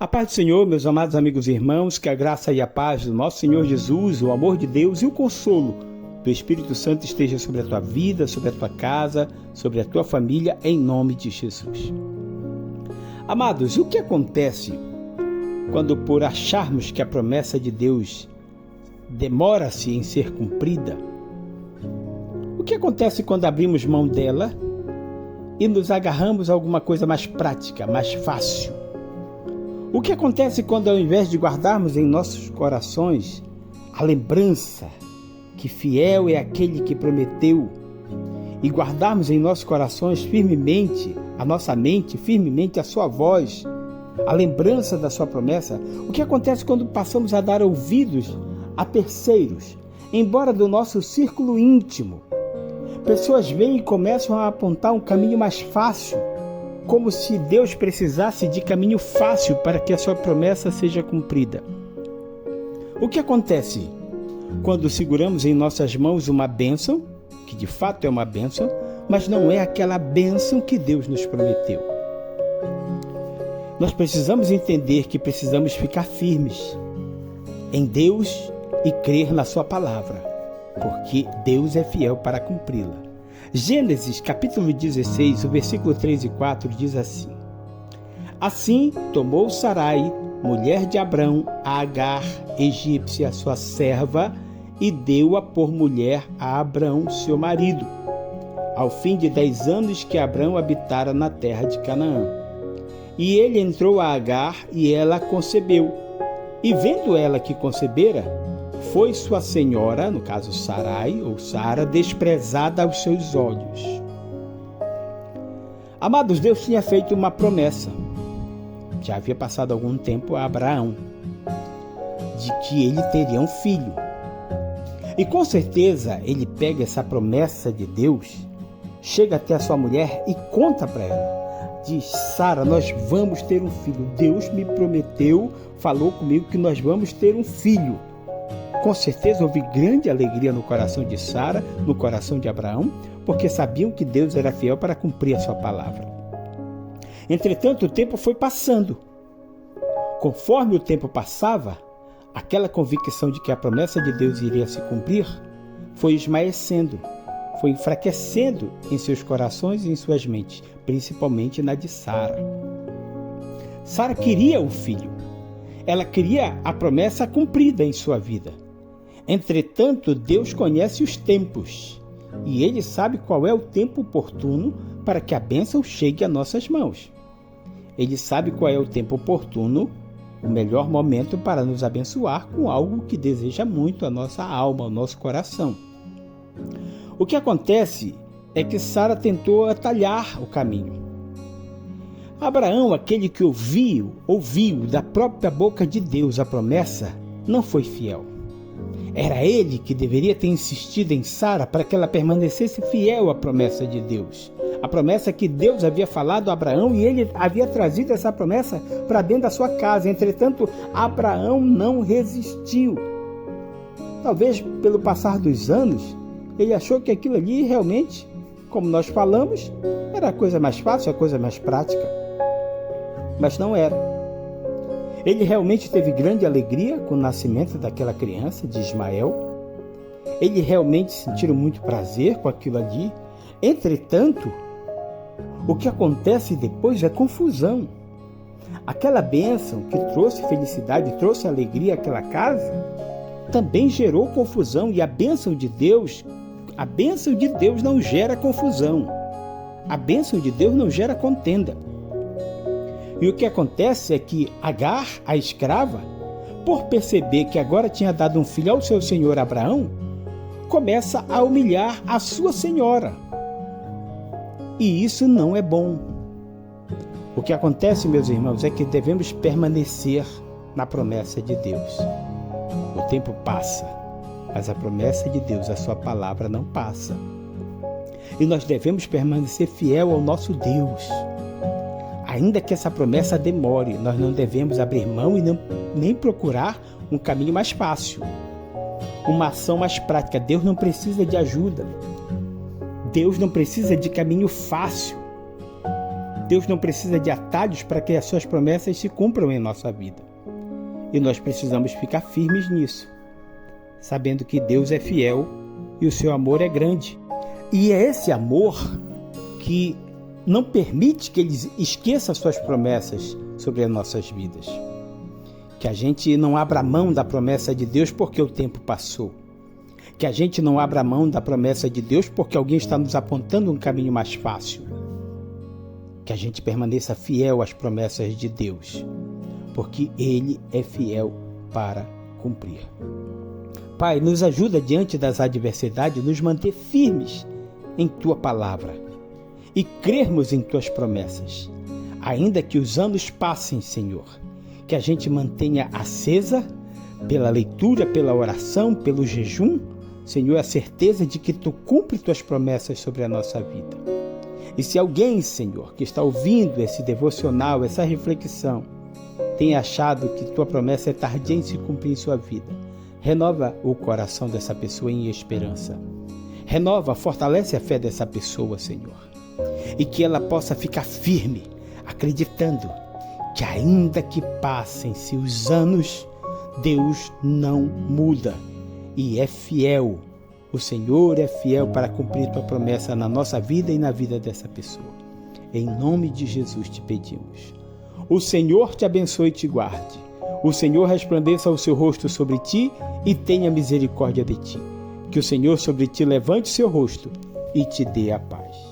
A paz do Senhor, meus amados amigos e irmãos, que a graça e a paz do nosso Senhor Jesus, o amor de Deus e o consolo do Espírito Santo esteja sobre a tua vida, sobre a tua casa, sobre a tua família, em nome de Jesus. Amados, o que acontece quando por acharmos que a promessa de Deus demora-se em ser cumprida? O que acontece quando abrimos mão dela e nos agarramos a alguma coisa mais prática, mais fácil? O que acontece quando, ao invés de guardarmos em nossos corações a lembrança que fiel é aquele que prometeu, e guardarmos em nossos corações firmemente, a nossa mente, firmemente a sua voz, a lembrança da sua promessa? O que acontece quando passamos a dar ouvidos a terceiros, embora do nosso círculo íntimo? Pessoas vêm e começam a apontar um caminho mais fácil, como se Deus precisasse de caminho fácil para que a sua promessa seja cumprida. O que acontece quando seguramos em nossas mãos uma bênção, que de fato é uma bênção, mas não é aquela bênção que Deus nos prometeu? Nós precisamos entender que precisamos ficar firmes em Deus e crer na sua palavra, porque Deus é fiel para cumpri-la. Gênesis capítulo 16, o versículo 3 e 4 diz assim: Assim tomou Sarai, mulher de Abrão, a Agar, egípcia, sua serva, e deu-a por mulher a Abrão, seu marido, ao fim de 10 anos que Abrão habitara na terra de Canaã. E ele entrou a Agar, e ela concebeu. E vendo ela que concebera, foi sua senhora, no caso Sarai ou Sara, desprezada aos seus olhos. Amados, Deus tinha feito uma promessa, já havia passado algum tempo a Abraão, de que ele teria um filho. E com certeza ele pega essa promessa de Deus, chega até a sua mulher e conta para ela. Diz: Sara, nós vamos ter um filho. Deus me prometeu, falou comigo que nós vamos ter um filho. Com certeza houve grande alegria no coração de Sara, no coração de Abraão, porque sabiam que Deus era fiel para cumprir a sua palavra. Entretanto, o tempo foi passando. Conforme o tempo passava, aquela convicção de que a promessa de Deus iria se cumprir foi esmaecendo, foi enfraquecendo em seus corações e em suas mentes, principalmente na de Sara. Sara queria um filho. Ela queria a promessa cumprida em sua vida. Entretanto, Deus conhece os tempos e Ele sabe qual é o tempo oportuno para que a bênção chegue a nossas mãos. Ele sabe qual é o tempo oportuno, o melhor momento para nos abençoar com algo que deseja muito a nossa alma, o nosso coração. O que acontece é que Sara tentou atalhar o caminho. Abraão, aquele que ouviu da própria boca de Deus a promessa, não foi fiel. Era ele que deveria ter insistido em Sara para que ela permanecesse fiel à promessa de Deus. A promessa que Deus havia falado a Abraão, e ele havia trazido essa promessa para dentro da sua casa. Entretanto, Abraão não resistiu. Talvez pelo passar dos anos, ele achou que aquilo ali realmente, como nós falamos, era a coisa mais fácil, a coisa mais prática. Mas não era. Ele realmente teve grande alegria com o nascimento daquela criança, de Ismael. Ele realmente sentiu muito prazer com aquilo ali. Entretanto, o que acontece depois é confusão. Aquela bênção que trouxe felicidade, trouxe alegria àquela casa, também gerou confusão. E a bênção de Deus não gera confusão. A bênção de Deus não gera contenda. E o que acontece é que Agar, a escrava, por perceber que agora tinha dado um filho ao seu senhor Abraão, começa a humilhar a sua senhora. E isso não é bom. O que acontece, meus irmãos, é que devemos permanecer na promessa de Deus. O tempo passa, mas a promessa de Deus, a sua palavra, não passa. E nós devemos permanecer fiel ao nosso Deus. Ainda que essa promessa demore, nós não devemos abrir mão e nem procurar um caminho mais fácil, uma ação mais prática. Deus não precisa de ajuda. Deus não precisa de caminho fácil. Deus não precisa de atalhos para que as suas promessas se cumpram em nossa vida. E nós precisamos ficar firmes nisso, sabendo que Deus é fiel e o seu amor é grande. E é esse amor que não permite que Ele esqueça as suas promessas sobre as nossas vidas. Que a gente não abra mão da promessa de Deus porque o tempo passou. Que a gente não abra mão da promessa de Deus porque alguém está nos apontando um caminho mais fácil. Que a gente permaneça fiel às promessas de Deus, porque Ele é fiel para cumprir. Pai, nos ajuda diante das adversidades, nos manter firmes em Tua palavra e crermos em Tuas promessas. Ainda que os anos passem, Senhor, que a gente mantenha acesa pela leitura, pela oração, pelo jejum, Senhor, a certeza de que Tu cumpre Tuas promessas sobre a nossa vida. E se alguém, Senhor, que está ouvindo esse devocional, essa reflexão, tem achado que Tua promessa é tardia em se cumprir em sua vida, renova o coração dessa pessoa em esperança. Renova, fortalece a fé dessa pessoa, Senhor. E que ela possa ficar firme, acreditando que ainda que passem-se os anos, Deus não muda e é fiel. O Senhor é fiel para cumprir Tua promessa na nossa vida e na vida dessa pessoa. Em nome de Jesus te pedimos. O Senhor te abençoe e te guarde. O Senhor resplandeça o seu rosto sobre ti e tenha misericórdia de ti. Que o Senhor sobre ti levante o seu rosto e te dê a paz.